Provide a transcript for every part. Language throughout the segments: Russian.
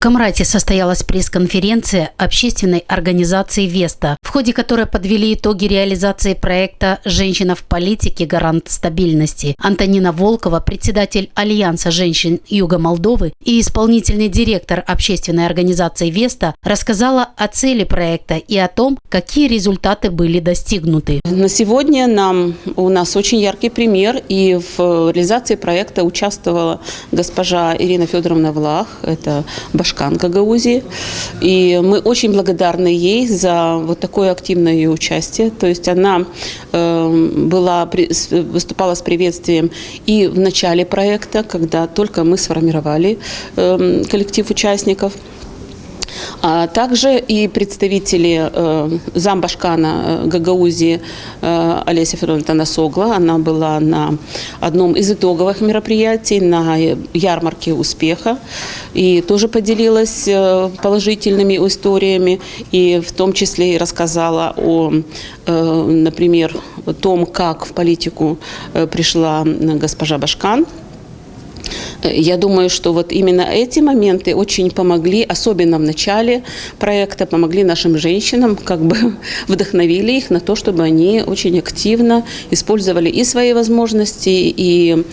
В Камрате состоялась пресс-конференция общественной организации «Веста», в ходе которой подвели итоги реализации проекта «Женщина в политике. Гарант стабильности». Антонина Волкова, председатель Альянса женщин Юга Молдовы и исполнительный директор общественной организации «Веста», рассказала о цели проекта и о том, какие результаты были достигнуты. На сегодня у нас очень яркий пример, и в реализации проекта участвовала госпожа Ирина Федоровна Влах, это башкирская Гагаузии. И мы очень благодарны ей за вот такое активное ее участие. То есть она выступала с приветствием и в начале проекта, когда только мы сформировали коллектив участников. А также и представители замбашкана Гагаузии Олеся Федоровна Танасогла. Она была на одном из итоговых мероприятий, на ярмарке успеха, и тоже поделилась положительными историями, и в том числе и рассказала например, о том, как в политику пришла госпожа Башкан. Я думаю, что вот именно эти моменты очень помогли, особенно в начале проекта, помогли нашим женщинам, вдохновили их на то, чтобы они очень активно использовали и свои возможности, и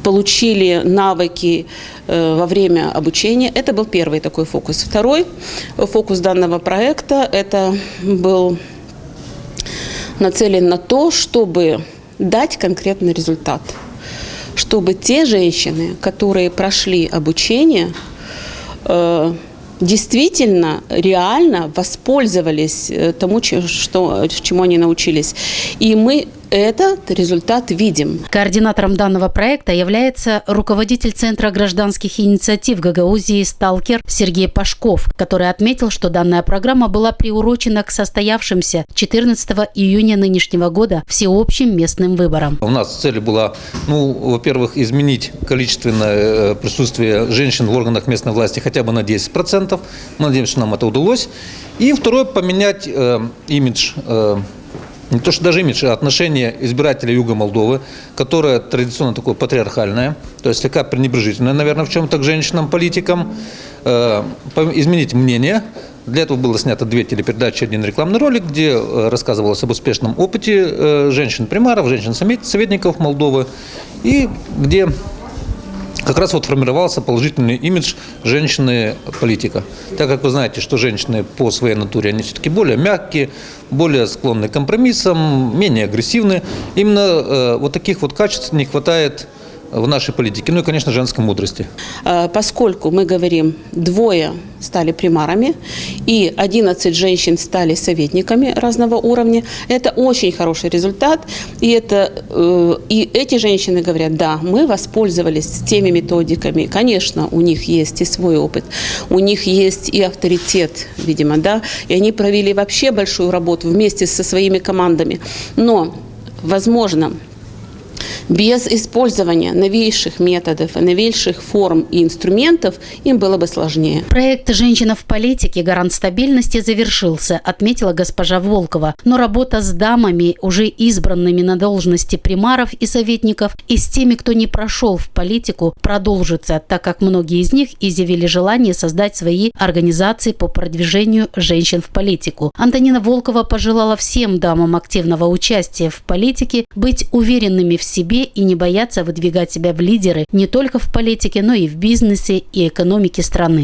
получили навыки во время обучения. Это был первый такой фокус. Второй фокус данного проекта был нацелен на то, чтобы дать конкретный результат. Чтобы те женщины, которые прошли обучение, действительно, реально воспользовались тому, чему они научились. И мы этот результат видим. Координатором данного проекта является руководитель Центра гражданских инициатив Гагаузии «Сталкер» Сергей Пашков, который отметил, что данная программа была приурочена к состоявшимся 14 июня нынешнего года всеобщим местным выборам. У нас цель была, во-первых, изменить количественное присутствие женщин в органах местной власти хотя бы на 10%. Мы надеемся, что нам это удалось. И второе, поменять имидж, не то что даже имидж, а отношение избирателя Юга Молдовы, которое традиционно такое патриархальное, то есть слегка пренебрежительное, наверное, в чем-то к женщинам-политикам, изменить мнение. Для этого было снято 2 телепередачи, 1 рекламный ролик, где рассказывалось об успешном опыте женщин-примаров, женщин-советников Молдовы, и где как раз формировался положительный имидж женщины-политика. Так как вы знаете, что женщины по своей натуре, они все-таки более мягкие, более склонны к компромиссам, менее агрессивны. Именно вот таких качеств не хватает в нашей политике. И, конечно, женской мудрости. Поскольку мы говорим, 2 стали примарами и 11 женщин стали советниками разного уровня, это очень хороший результат. И эти женщины говорят, да, мы воспользовались теми методиками. Конечно, у них есть и свой опыт, у них есть и авторитет, видимо, да, и они провели вообще большую работу вместе со своими командами. Но, возможно, без использования новейших методов, новейших форм и инструментов им было бы сложнее. Проект «Женщина в политике. Гарант стабильности» завершился, отметила госпожа Волкова. Но работа с дамами, уже избранными на должности примаров и советников, и с теми, кто не прошел в политику, продолжится, так как многие из них изъявили желание создать свои организации по продвижению женщин в политику. Антонина Волкова пожелала всем дамам активного участия в политике быть уверенными в себе и не бояться выдвигать себя в лидеры не только в политике, но и в бизнесе и экономике страны.